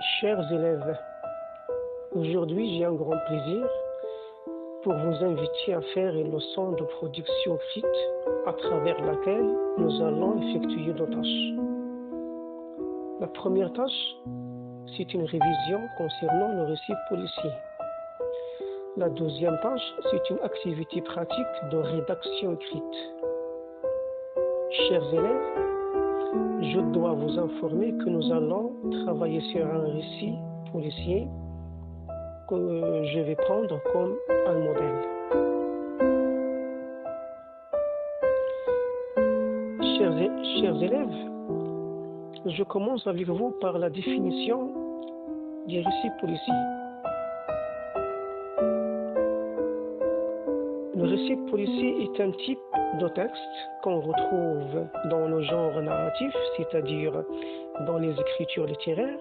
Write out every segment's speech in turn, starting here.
Chers élèves, aujourd'hui j'ai un grand plaisir pour vous inviter à faire une leçon de production écrite à travers laquelle nous allons effectuer nos tâches. La première tâche, c'est une révision concernant le récit policier. La deuxième tâche, c'est une activité pratique de rédaction écrite. Chers élèves, je dois vous informer que nous allons travailler sur un récit policier que je vais prendre comme un modèle. Chers élèves, je commence avec vous par la définition des récits policiers. Le récit policier est un type de texte qu'on retrouve dans le genre narratif, c'est-à-dire dans les écritures littéraires.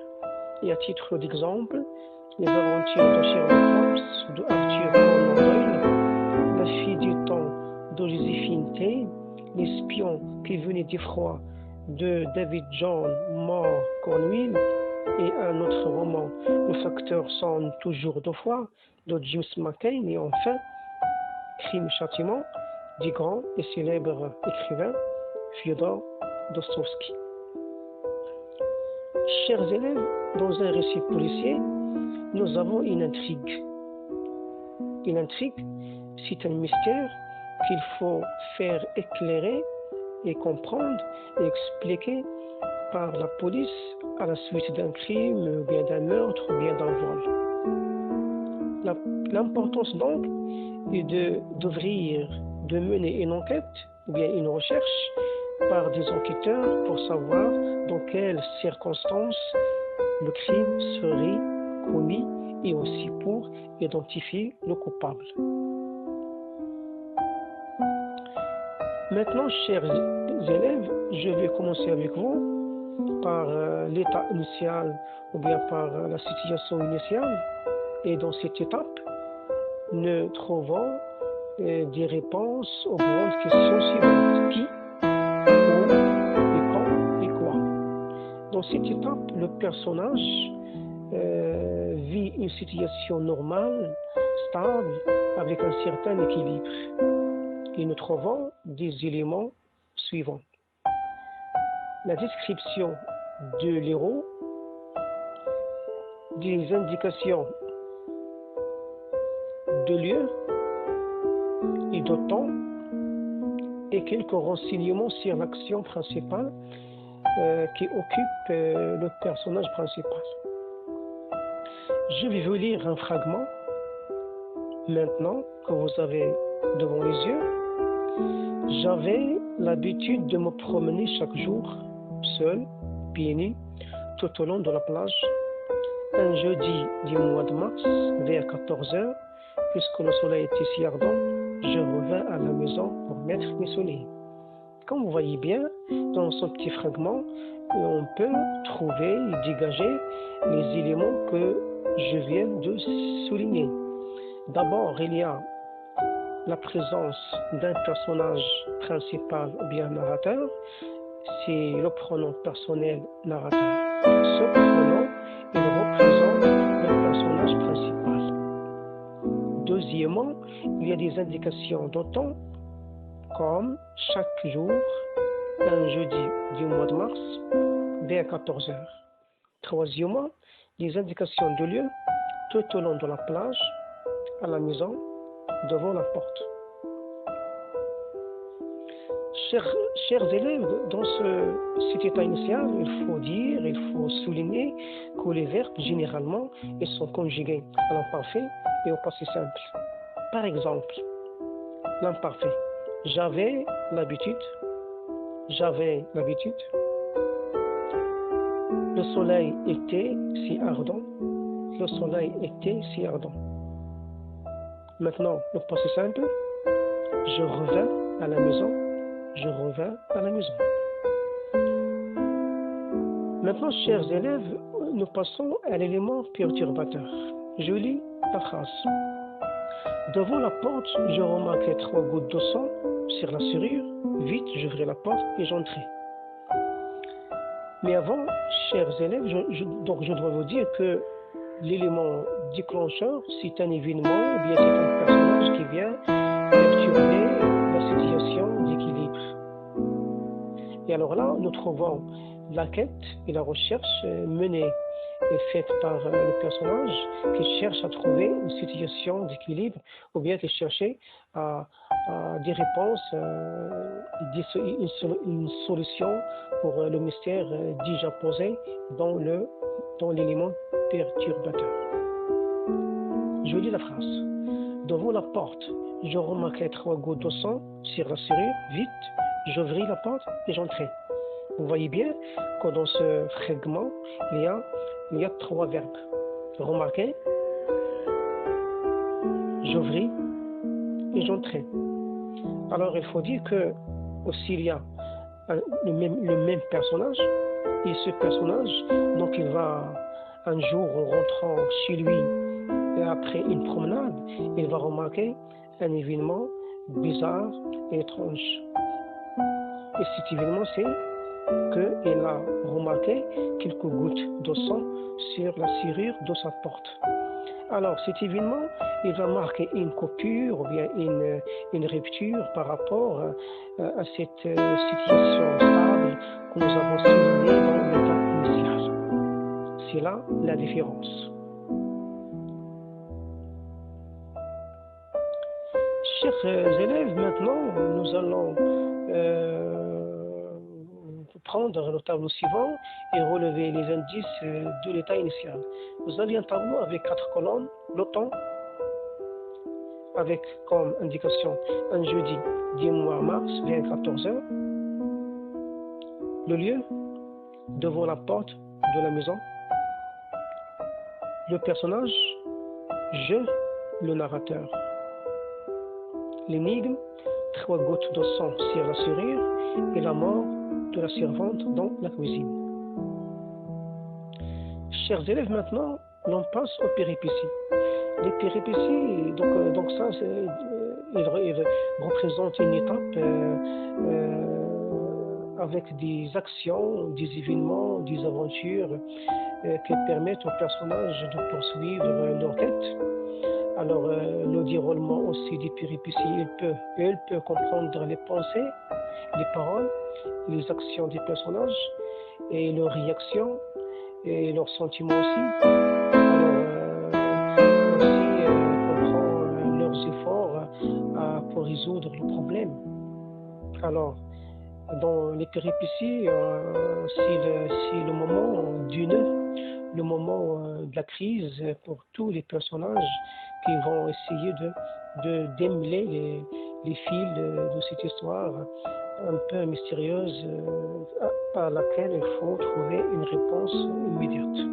Et à titre d'exemple, les aventures de Sherlock Holmes, de Arthur Conan Doyle, La fille du temps de Joséphine Tay, L'espion qui venait d'Effroi de David John Moore Cornwell et un autre roman, Le facteur sonne toujours deux fois, de James McCain, et enfin Crime et châtiment du grand et célèbre écrivain Fyodor Dostoïevski. Chers élèves, dans un récit policier, nous avons une intrigue. Une intrigue, c'est un mystère qu'il faut faire éclairer et comprendre et expliquer par la police à la suite d'un crime, ou bien d'un meurtre, ou bien d'un vol. L'importance donc est d'ouvrir, de mener une enquête ou bien une recherche par des enquêteurs pour savoir dans quelles circonstances le crime serait commis et aussi pour identifier le coupable. Maintenant, chers élèves, je vais commencer avec vous par l'état initial ou bien par la situation initiale. Et dans cette étape, nous trouvons des réponses aux grandes questions suivantes. Qui, où, et quand, et quoi. Dans cette étape, le personnage vit une situation normale, stable, avec un certain équilibre. Et nous trouvons des éléments suivants. La description de l'héros, des indications de lieu et de temps, et quelques renseignements sur l'action principale qui occupe le personnage principal. Je vais vous lire un fragment maintenant que vous avez devant les yeux. J'avais l'habitude de me promener chaque jour, seul, pieds nus, tout au long de la plage. Un jeudi du mois de mars, vers 14h, puisque le soleil était si ardent, je revins à la maison pour mettre mes souliers. Comme vous voyez bien, dans ce petit fragment, on peut trouver et dégager les éléments que je viens de souligner. D'abord, il y a la présence d'un personnage principal ou bien narrateur, c'est le pronom personnel narrateur. Ce pronom, il représente le personnage principal. Deuxièmement, il y a des indications de temps, comme chaque jour, un jeudi du mois de mars, vers 14h. Troisièmement, des indications de lieu, tout au long de la plage, à la maison, devant la porte. Chers élèves, dans cet état initial, il faut souligner que les verbes, généralement, ils sont conjugués à l'imparfait et au passé simple. Par exemple, l'imparfait. J'avais l'habitude. Le soleil était si ardent. Le soleil était si ardent. Maintenant, le passé simple. Je revins à la maison. Je revins à la maison. Maintenant, chers élèves, nous passons à l'élément perturbateur. Je lis la phrase. Devant la porte, je remarquai 3 gouttes de sang sur la serrure. Vite, j'ouvris la porte et j'entrai. Mais avant, chers élèves, donc je dois vous dire que l'élément déclencheur, c'est un événement, ou bien c'est un personnage qui vient perturber la situation d'équilibre. Et alors là, nous trouvons la quête et la recherche menée et faite par le personnage qui cherche à trouver une situation d'équilibre ou bien qui cherchait à des réponses, une solution pour le mystère déjà posé dans l'élément perturbateur. Je lis la phrase. Devant la porte, je remarquai 3 gouttes de sang sur la serrure. Vite, j'ouvris la porte et j'entrai. Vous voyez bien que dans ce fragment, il y a 3 verbes. Remarquez, j'ouvris et j'entrai. Alors il faut dire que aussi il y a le même personnage, et ce personnage, donc il va un jour en rentrant chez lui et après une promenade, il va remarquer un événement bizarre et étrange. Et cet événement, c'est qu'il a remarqué quelques gouttes de sang sur la serrure de sa porte. Alors cet événement, il va marquer une coupure ou bien une rupture par rapport à cette situation stable que nous avons soulignée dans l'étape initiale. C'est là la différence. Chers élèves, maintenant, nous allons prendre le tableau suivant et relever les indices de l'état initial. Vous avez un tableau avec 4 colonnes, le temps, avec comme indication un jeudi 10 mois mars vers 14h, le lieu, devant la porte de la maison, le personnage, je, le narrateur, l'énigme, 3 gouttes de sang sur la serrure et la mort de la servante dans la cuisine. Chers élèves, maintenant, l'on passe aux péripéties. Les péripéties, donc ça, il représente une étape avec des actions, des événements, des aventures qui permettent aux personnages de poursuivre leur quête. Alors, le déroulement aussi des péripéties, il peut comprendre les pensées, les paroles, les actions des personnages et leurs réactions et leurs sentiments aussi. Alors, aussi comprend leurs efforts pour résoudre le problème. Alors, dans les péripéties, c'est le moment du nœud, le moment de la crise pour tous les personnages qui vont essayer de démêler les fils de cette histoire un peu mystérieuse à laquelle il faut trouver une réponse immédiate.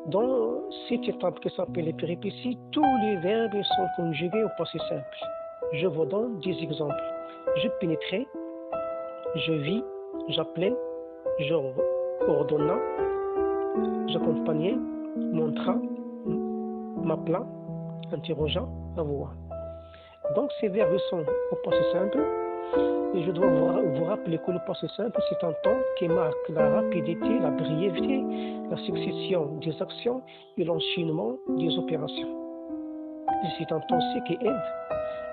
Dans cette étape qui s'appelle les péripéties, tous les verbes sont conjugués au passé simple. Je vous donne des exemples. Je pénétrais, je vis, j'appelais, je ordonna, j'accompagnais, montra, m'appela, interrogea, avoua. Donc ces verbes sont au passé simple. Et je dois vous rappeler que le passé simple, c'est un temps qui marque la rapidité, la brièveté, la succession des actions et l'enchaînement des opérations. Et c'est un temps aussi qui aide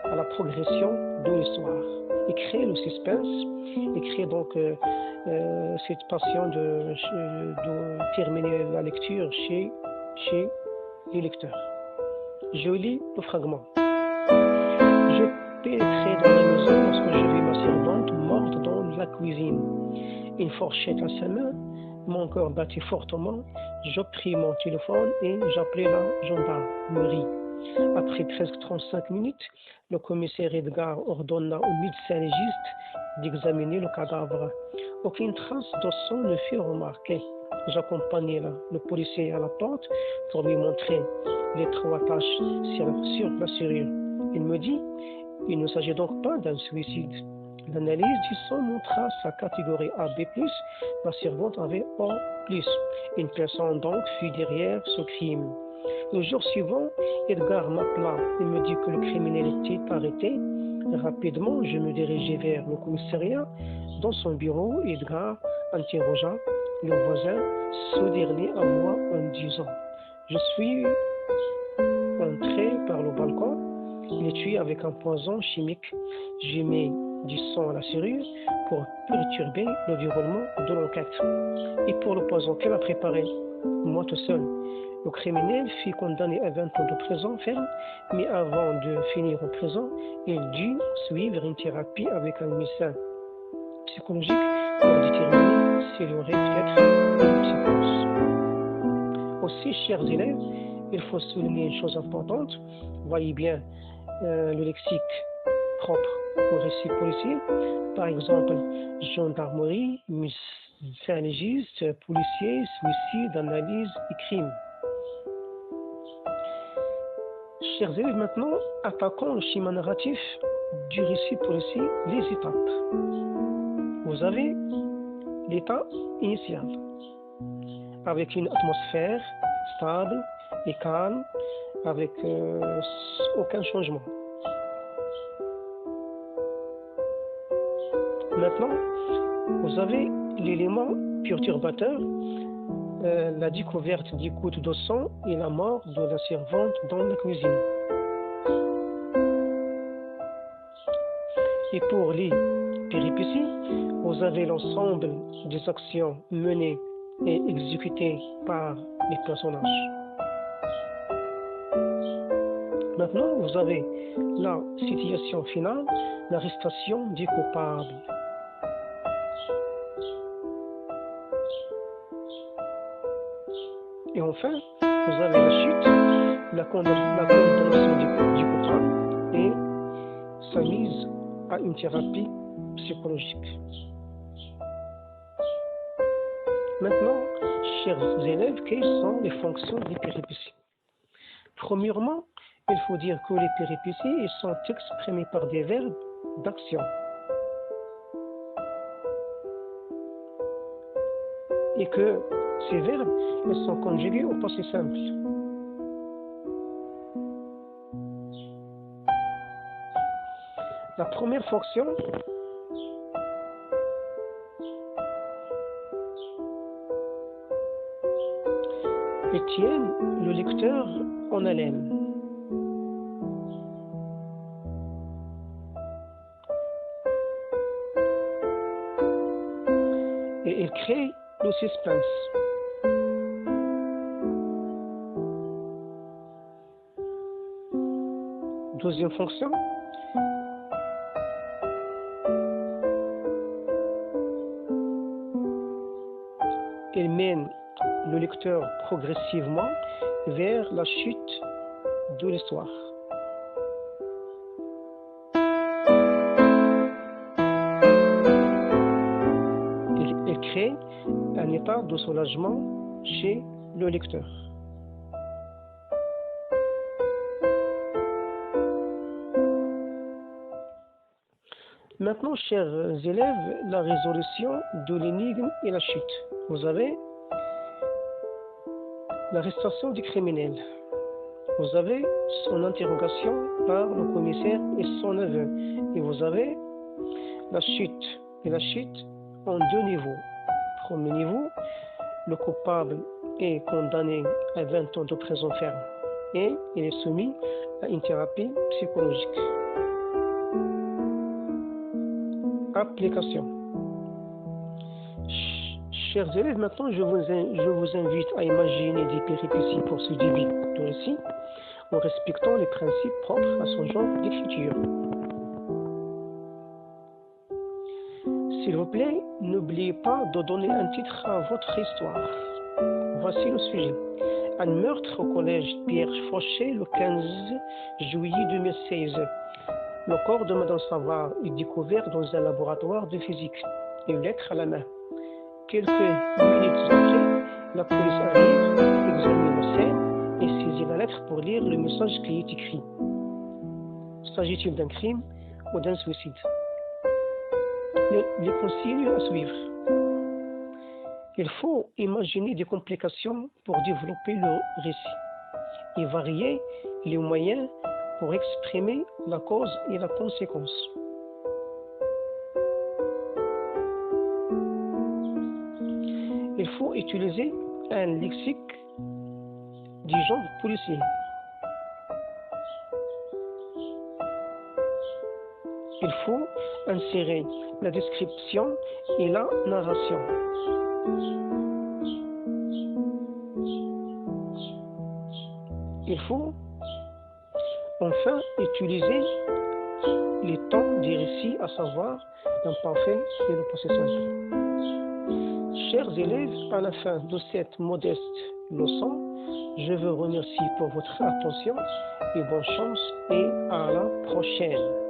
à la progression de l'histoire et crée le suspense et crée donc cette passion de terminer la lecture chez les lecteurs. Je lis le fragment. Je pénétrais dans la maison lorsque je vis ma servante morte dans la cuisine. Une fourchette à sa main, mon cœur battit fortement. Je pris mon téléphone et j'appelai la gendarmerie. Après presque 35 minutes, le commissaire Edgar ordonna au médecin légiste d'examiner le cadavre. Aucune trace de sang ne fut remarquée. J'accompagnai le policier à la porte pour lui montrer les 3 taches sur la serrure. Il me dit: il ne s'agit donc pas d'un suicide. L'analyse du sang montra sa catégorie AB+, ma servante avait O+. Une personne donc fut derrière ce crime. Le jour suivant, Edgar m'appela et me dit que le criminel était arrêté. Rapidement, je me dirigeai vers le commissariat. Dans son bureau, Edgar interrogea le voisin, ce dernier à voix en disant: Je suis entré par le balcon, il est tué avec un poison chimique. J'ai mis du sang à la serrure pour perturber le déroulement de l'enquête. Et pour le poison, qui l'a préparé? Moi tout seul. Le criminel fut condamné à 20 ans de prison ferme, mais avant de finir en prison, il dut suivre une thérapie avec un médecin psychologique pour déterminer s'il aurait peut-être une psychose. Aussi, chers élèves, il faut souligner une chose importante. Voyez bien le lexique propre au récit policier. Par exemple, gendarmerie, médecin légiste, policier, suicide, analyse et crime. Chers élèves, maintenant, attaquons le schéma narratif du récit policier, les étapes. Vous avez l'état initial, avec une atmosphère stable et calme, avec aucun changement. Maintenant, vous avez l'élément perturbateur, la découverte des gouttes de sang et la mort de la servante dans la cuisine. Et pour les péripéties, vous avez l'ensemble des actions menées et exécutées par les personnages. Maintenant, vous avez la situation finale, l'arrestation des coupables. Et enfin, vous avez la chute, la condamnation du coupable et sa mise à une thérapie psychologique. Maintenant, chers élèves, quelles sont les fonctions des péripéties? Premièrement, il faut dire que les péripéties sont exprimées par des verbes d'action. Et que ces verbes sont conjugués au passé simple. La première fonction tienne le lecteur en haleine. Et il crée le suspense. Deuxième fonction, il mène le lecteur progressivement vers la chute de l'histoire. Il crée un état de soulagement chez le lecteur. Maintenant, chers élèves, la résolution de l'énigme et la chute. Vous avez l'arrestation du criminel. Vous avez son interrogation par le commissaire et son aveu. Et vous avez la chute. Et la chute en deux niveaux. Premier niveau, le coupable est condamné à 20 ans de prison ferme et il est soumis à une thérapie psychologique. Application. Chers élèves, maintenant je vous invite à imaginer des péripéties pour ce début de récit en respectant les principes propres à son genre d'écriture. S'il vous plaît, n'oubliez pas de donner un titre à votre histoire. Voici le sujet. Un meurtre au collège Pierre Fauché le 15 juillet 2016. Le corps de Madame Savard est découvert dans un laboratoire de physique. Une lettre à la main. Quelques minutes après, la police arrive, examine la scène et saisit la lettre pour lire le message qui est écrit. S'agit-il d'un crime ou d'un suicide? Les consignes à suivre. Il faut imaginer des complications pour développer le récit et varier les moyens pour exprimer la cause et la conséquence. Il faut utiliser un lexique du genre policier. Il faut insérer la description et la narration. Il faut enfin utiliser les temps des récits, à savoir l'imparfait et le possesseur. Chers élèves, à la fin de cette modeste leçon, je vous remercie pour votre attention et bonne chance et à la prochaine.